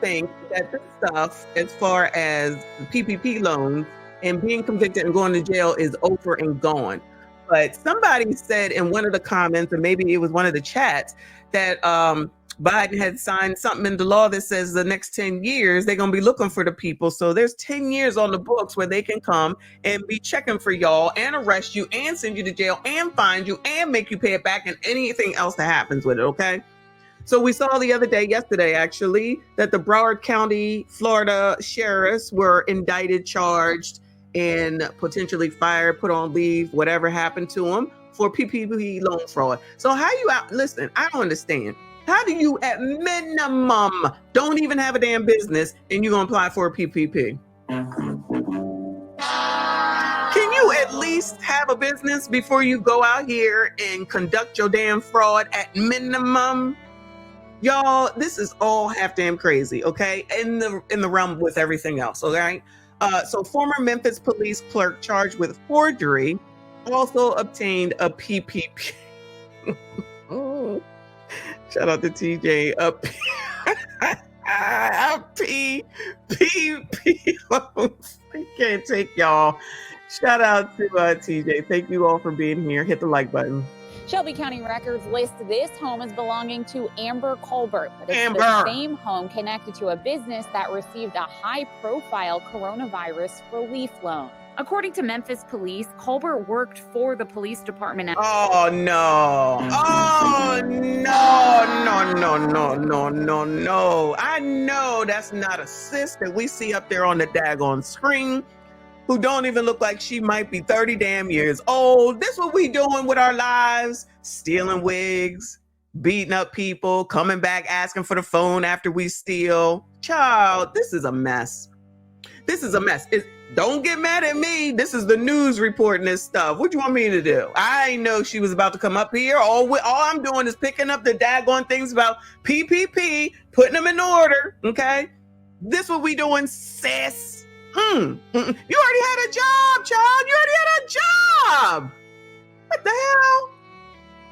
think that this stuff, as far as PPP loans and being convicted and going to jail, is over and gone. But somebody said in one of the comments, or maybe it was one of the chats, that Biden had signed something into law that says the next 10 years, they're going to be looking for the people. So there's 10 years on the books where they can come and be checking for y'all and arrest you and send you to jail and fine you and make you pay it back and anything else that happens with it, okay? So we saw yesterday actually, that the Broward County, Florida sheriffs were indicted, charged, and potentially fired, put on leave, whatever happened to them for PPP loan fraud. So how you out? Listen, I don't understand. How do you at minimum don't even have a damn business and you're going to apply for a PPP? Can you at least have a business before you go out here and conduct your damn fraud at minimum? Y'all, this is all half damn crazy, okay? In the realm with everything else, okay? So former Memphis police clerk charged with forgery also obtained a PPP. Shout out to TJ. A PPP loans. I can't take y'all. Shout out to TJ. Thank you all for being here. Hit the like button. Shelby County records list this home as belonging to Amber Colbert, but it's the same home connected to a business that received a high-profile coronavirus relief loan. According to Memphis police, Colbert worked for the police department. Oh, no. Oh, no. I know that's not a sis that we see up there on the daggone screen, who don't even look like she might be 30 damn years old. This what we doing with our lives? Stealing wigs, beating up people, coming back asking for the phone after we steal. Child, this is a mess. This is a mess. Don't get mad at me. This is the news reporting this stuff. What do you want me to do? I didn't know she was about to come up here. All I'm doing is picking up the daggone things about PPP, putting them in order, okay? This what we doing, sis. You already had a job, child. You already had a job. What the hell?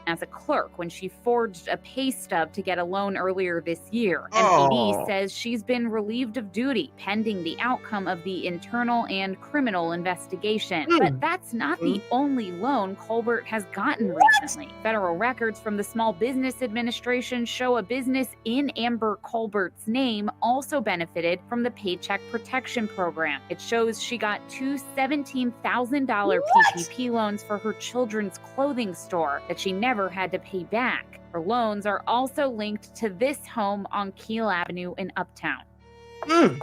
As a clerk when she forged a pay stub to get a loan earlier this year. MPD says she's been relieved of duty pending the outcome of the internal and criminal investigation. But that's not the only loan Colbert has gotten recently. Federal records from the Small Business Administration show a business in Amber Colbert's name also benefited from the Paycheck Protection Program. It shows she got two $17,000 PPP loans for her children's clothing store that she never had to pay back. Her loans are also linked to this home on Keel Avenue in Uptown. We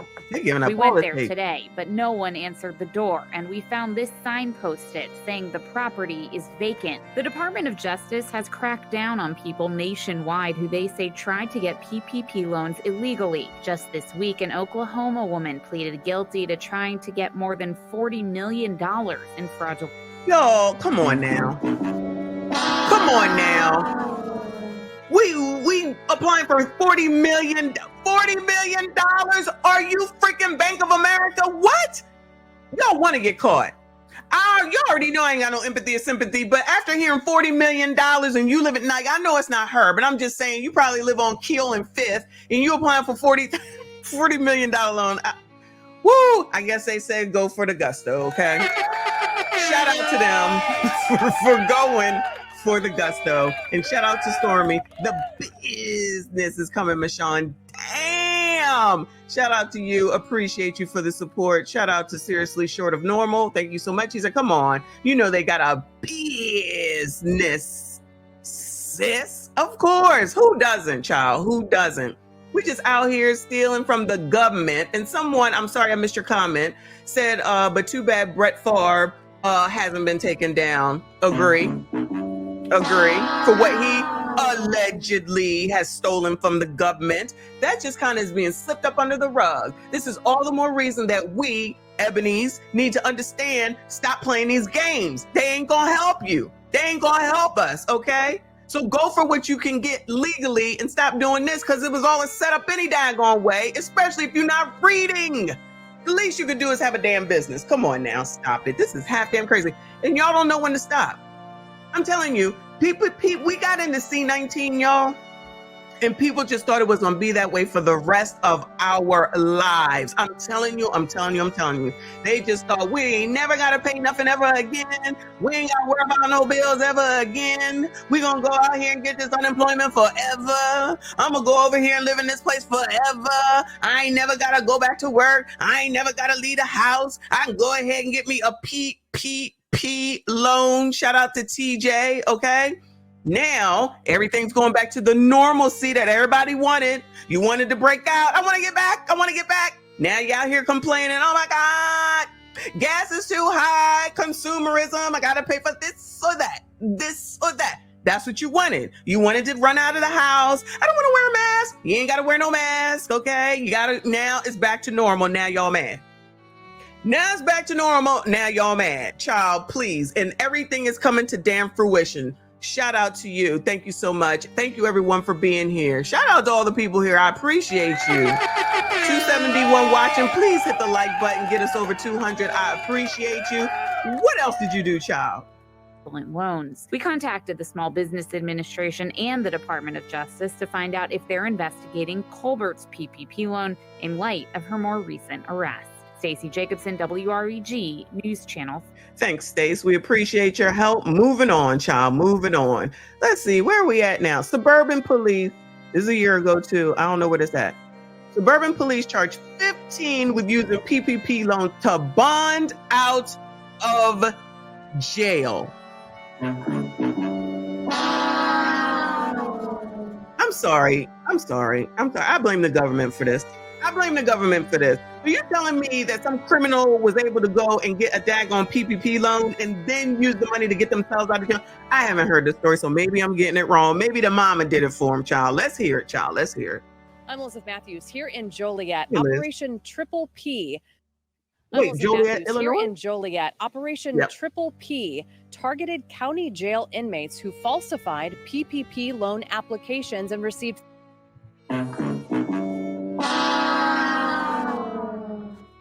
went there today, but no one answered the door, and we found this sign posted saying the property is vacant. The Department of Justice has cracked down on people nationwide who they say tried to get PPP loans illegally. Just this week, an Oklahoma woman pleaded guilty to trying to get more than $40 million in fraudulent. Yo, come on now. Come on now. We applying for $40 million. Are you freaking Bank of America? What? Y'all want to get caught. You already know I ain't got no empathy or sympathy, but after hearing $40 million and you live at night, I know it's not her, but I'm just saying you probably live on Keel and Fifth and you applying for $40 million loan. I guess they said go for the gusto, okay? Shout out to them for going for the gusto. And shout out to Stormy. The business is coming, Michonne. Damn. Shout out to you. Appreciate you for the support. Shout out to Seriously Short of Normal. Thank you so much. He said, come on. You know they got a business, sis. Of course. Who doesn't, child? Who doesn't? We just out here stealing from the government. And someone, I'm sorry I missed your comment, said, but too bad Brett Favre hasn't been taken down. Agree for what he allegedly has stolen from the government. That just kind of is being slipped up under the rug. This is all the more reason that we, Ebonies, need to understand, stop playing these games. They ain't gonna help you. They ain't gonna help us, okay? So go for what you can get legally and stop doing this, because it was all set up any daggone way, especially if you're not reading. The least you could do is have a damn business. Come on now, stop it. This is half damn crazy. And y'all don't know when to stop. I'm telling you, people, we got into C-19, y'all. And people just thought it was going to be that way for the rest of our lives. I'm telling you. They just thought we ain't never got to pay nothing ever again. We ain't got to worry about no bills ever again. We going to go out here and get this unemployment forever. I'm going to go over here and live in this place forever. I ain't never got to go back to work. I ain't never got to leave the house. I can go ahead and get me a PPP loan. Shout out to TJ, okay? Now, everything's going back to the normalcy that everybody wanted. You wanted to break out. I want to get back. Now you out here complaining, oh my God, gas is too high, consumerism, I got to pay for this or that. That's what you wanted. You wanted to run out of the house. I don't want to wear a mask. You ain't got to wear no mask, okay? Now it's back to normal. Now y'all mad. Now it's back to normal. Now y'all mad. Child, please. And everything is coming to damn fruition. Shout out to you. Thank you so much. Thank you everyone for being here. Shout out to all the people here. I appreciate you. 271 watching. Please hit the like button. Get us over 200. I appreciate you. What else did you do, child? Loans. We contacted the Small Business Administration and the Department of Justice to find out if they're investigating Colbert's PPP loan in light of her more recent arrest. Stacey Jacobson, WREG News Channel. Thanks, Stace. We appreciate your help. Moving on, child. Moving on. Let's see. Where are we at now? Suburban police. This is a year ago, too. I don't know what it's at. Suburban police charged 15 with using PPP loans to bond out of jail. I'm sorry. I blame the government for this. Are you telling me that some criminal was able to go and get a daggone PPP loan and then use the money to get themselves out of jail? I haven't heard the story, so maybe I'm getting it wrong. Maybe the mama did it for him, child. Let's hear it, child. Let's hear it. I'm Elizabeth Matthews here in Joliet. Hey, Operation Triple P. Wait, Joliet, Illinois? Here in Joliet. Operation Triple P targeted county jail inmates who falsified PPP loan applications and received.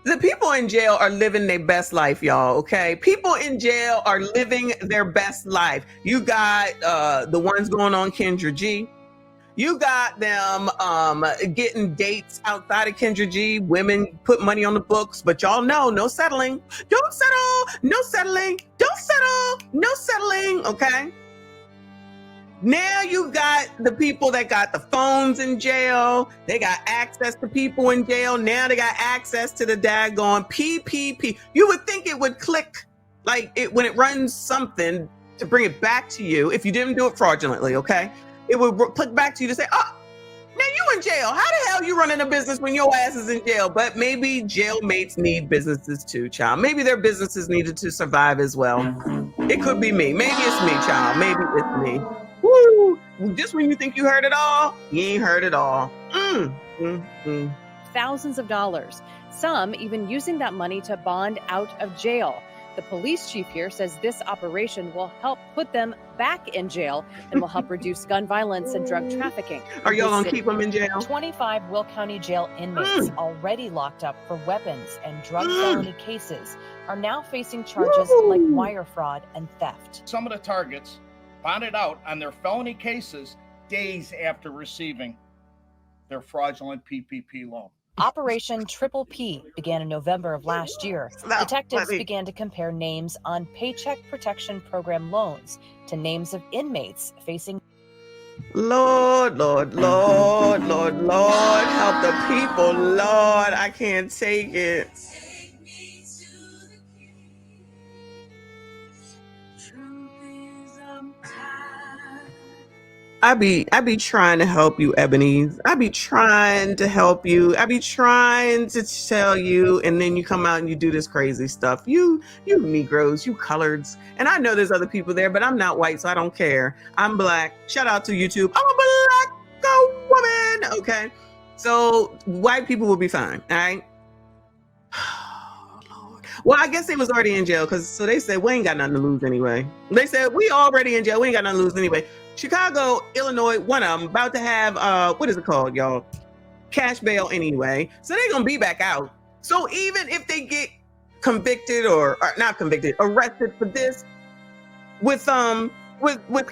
The people in jail are living their best life, y'all, okay? People in jail are living their best life. You got the ones going on Kendra G. You got them getting dates outside of Kendra G. Women put money on the books, but y'all know, no settling. Don't settle, no settling. Don't settle, no settling, okay? Now you got the people that got the phones in jail. They got access to people in jail. Now they got access to the daggone PPP. You would think it would click like it when it runs something to bring it back to you if you didn't do it fraudulently, okay? It would click back to you to say, oh, now you in jail. How the hell you running a business when your ass is in jail? But maybe jail mates need businesses too, child. Maybe their businesses needed to survive as well. It could be me. Maybe it's me, child. Maybe it's me. Woo! Just when you think you heard it all, you ain't heard it all. Thousands of dollars, some even using that money to bond out of jail. The police chief here says this operation will help put them back in jail and will help reduce gun violence and drug trafficking. Are y'all gonna keep them in jail? 25 Will County Jail inmates already locked up for weapons and drug felony cases are now facing charges like wire fraud and theft. Some of the targets bonded out on their felony cases days after receiving their fraudulent PPP loan. Operation Triple P began in November of last year. Detectives began to compare names on Paycheck Protection Program loans to names of inmates facing. Lord, Lord, Lord, Lord, Lord, help the people, Lord, I can't take it. I be trying to help you, Ebony. I be trying to help you. I be trying to tell you, and then you come out and you do this crazy stuff. You Negroes, you coloreds. And I know there's other people there, but I'm not white, so I don't care. I'm black. Shout out to YouTube. I'm a black woman. Okay. So white people will be fine. All right. Well, I guess they was already in jail so they said we ain't got nothing to lose anyway. They said we already in jail. We ain't got nothing to lose anyway. Chicago, Illinois, one of them about to have what is it called, y'all? Cash bail anyway. So they're gonna be back out. So even if they get convicted or not convicted, arrested for this with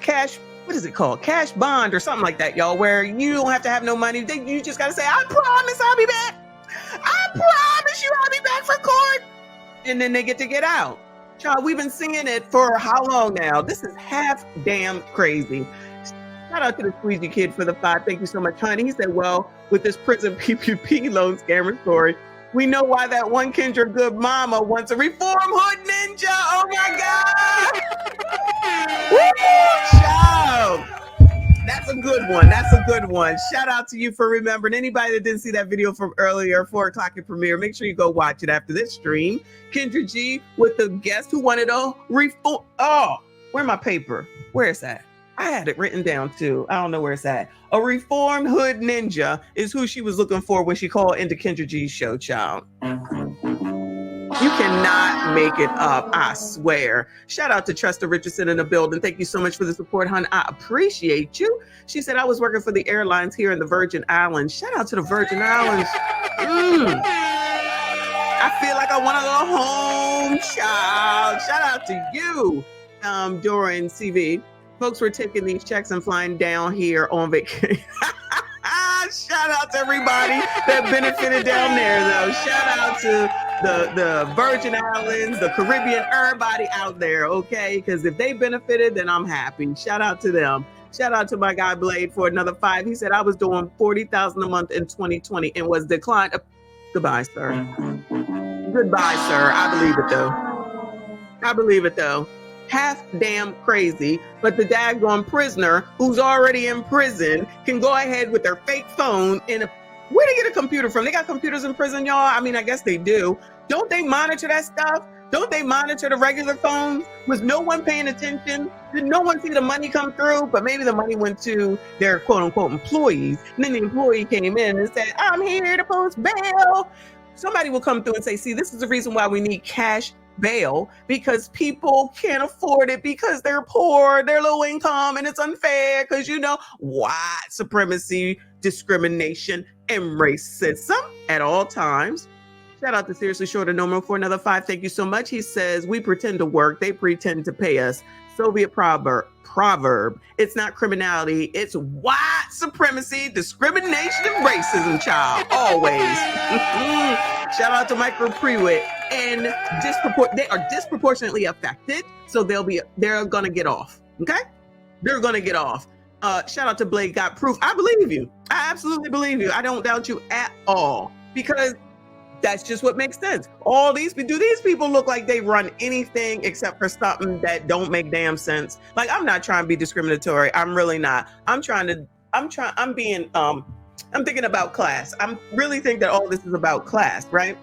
cash what is it called? Cash bond or something like that, y'all, where you don't have to have no money. You just got to say, I promise I'll be back. I promise you I'll be back for court. And then they get out. Child, we've been seeing it for how long now? This is half damn crazy. Shout out to the Squeegee Kid for the 5. Thank you so much, honey. He said, well, with this prison PPP loan scammer story, we know why that one Kendra good mama wants a reform hood ninja. Oh my God. Woo, child. That's a good one. That's a good one. Shout out to you for remembering. Anybody that didn't see that video from earlier, 4 o'clock at premiere, make sure you go watch it after this stream. Kendra G with the guest who wanted a reform. Oh, where's my paper? Where is that? I had it written down too. I don't know where it's at. A reformed hood ninja is who she was looking for when she called into Kendra G's show, child. You cannot make it up, I swear. Shout out to Tresta Richardson in the building. Thank you so much for the support, hon. I appreciate you. She said, I was working for the airlines here in the Virgin Islands. Shout out to the Virgin Islands. I feel like I want to go home, child. Shout out to you. During CV, folks were taking these checks and flying down here on vacation. Shout out to everybody that benefited down there, though. Shout out to the Virgin Islands, the Caribbean, everybody out there, okay? Because if they benefited, then I'm happy. Shout out to them. Shout out to my guy Blade for another 5. He said I was doing $40,000 a month in 2020 and was declined. Goodbye, sir. Goodbye, sir. I believe it, though. I believe it, though. Half damn crazy, but the daggone prisoner who's already in prison can go ahead with their fake phone and where they get a computer from? They got computers in prison, y'all. I mean, I guess they do. Don't they monitor that stuff? Don't they monitor the regular phones? Was no one paying attention? Did no one see the money come through? But maybe the money went to their quote unquote employees. And then the employee came in and said, I'm here to post bail. Somebody will come through and say, see, this is the reason why we need cash bail, because people can't afford it because they're poor, they're low income, and it's unfair because, you know, white supremacy, discrimination, and racism at all times. Shout out to Seriously Short and Normal for another 5. Thank you so much. He says, we pretend to work, they pretend to pay us. Soviet proverb. It's not criminality, it's white supremacy, discrimination, and racism, child. Always. Shout out to Micro Prewitt. And they are disproportionately affected, so they're gonna get off. Okay, they're gonna get off. Shout out to Blake Got Proof. I believe you. I absolutely believe you. I don't doubt you at all, because that's just what makes sense. Do these people look like they run anything except for something that don't make damn sense? Like, I'm not trying to be discriminatory. I'm really not. I'm thinking about class. I really think that all this is about class, right?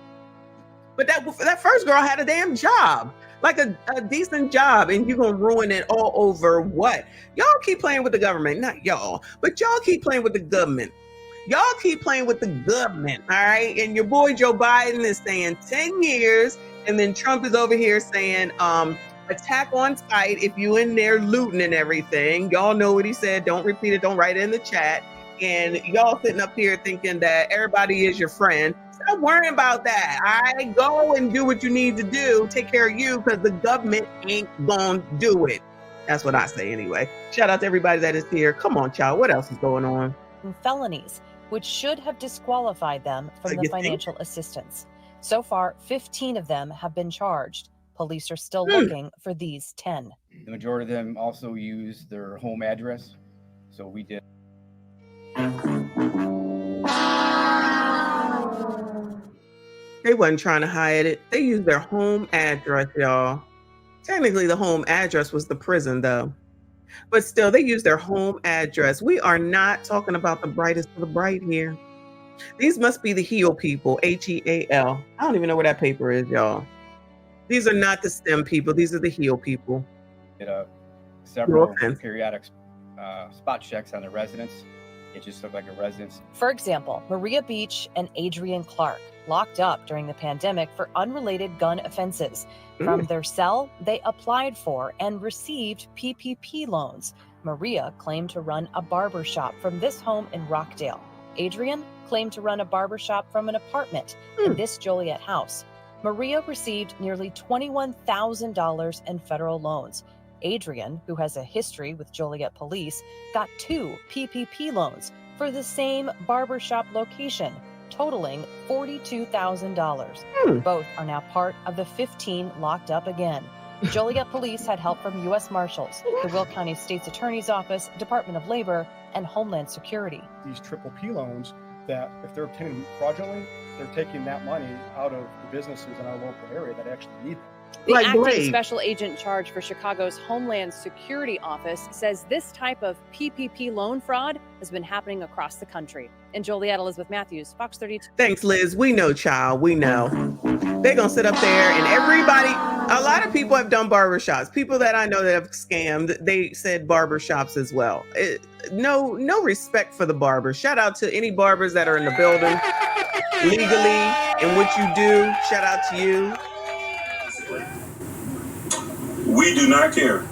But that first girl had a damn job, like a decent job, and you're going to ruin it all over what? Y'all keep playing with the government. Not y'all, but y'all keep playing with the government. Y'all keep playing with the government, all right? And your boy Joe Biden is saying 10 years, and then Trump is over here saying attack on site if you in there looting and everything. Y'all know what he said. Don't repeat it. Don't write it in the chat. And y'all sitting up here thinking that everybody is your friend. Stop worrying about that. All right, go and do what you need to do. Take care of you, because the government ain't gonna do it. That's what I say anyway. Shout out to everybody that is here. Come on, child. What else is going on? Felonies, which should have disqualified them from the financial assistance. So far, 15 of them have been charged. Police are still looking for these 10. The majority of them also use their home address. So we did. They wasn't trying to hide it. They used their home address, y'all. Technically, the home address was the prison, though. But still, they used their home address. We are not talking about the brightest of the bright here. These must be the HEAL people, HEAL. I don't even know where that paper is, y'all. These are not the STEM people. These are the HEAL people. Did several periodic spot checks on the residents. It just looked like a residence. For example, Maria Beach and Adrian Clark, locked up during the pandemic for unrelated gun offenses. From their cell, they applied for and received PPP loans. Maria claimed to run a barber shop from this home in Rockdale. Adrian claimed to run a barber shop from an apartment in this Joliet house. Maria received nearly $21,000 in federal loans. Adrian, who has a history with Joliet police, got 2 PPP loans for the same barbershop location, totaling $42,000. Both are now part of the 15 locked up again. Joliet police had help from U.S. Marshals, the Will County State's Attorney's Office, Department of Labor, and Homeland Security. These triple P loans, that if they're obtaining them fraudulently, they're taking that money out of the businesses in our local area that actually need them. The Like acting Blade. special agent in charge for Chicago's Homeland Security Office says this type of PPP loan fraud has been happening across the country. In Joliet, Elizabeth Matthews, Fox 32. Thanks, Liz. We know, child. We know. They're going to sit up there and everybody, a lot of people have done barbershops. People that I know that have scammed, they said barbershops as well. No respect for the barbers. Shout out to any barbers that are in the building legally and what you do. Shout out to you. We do not care.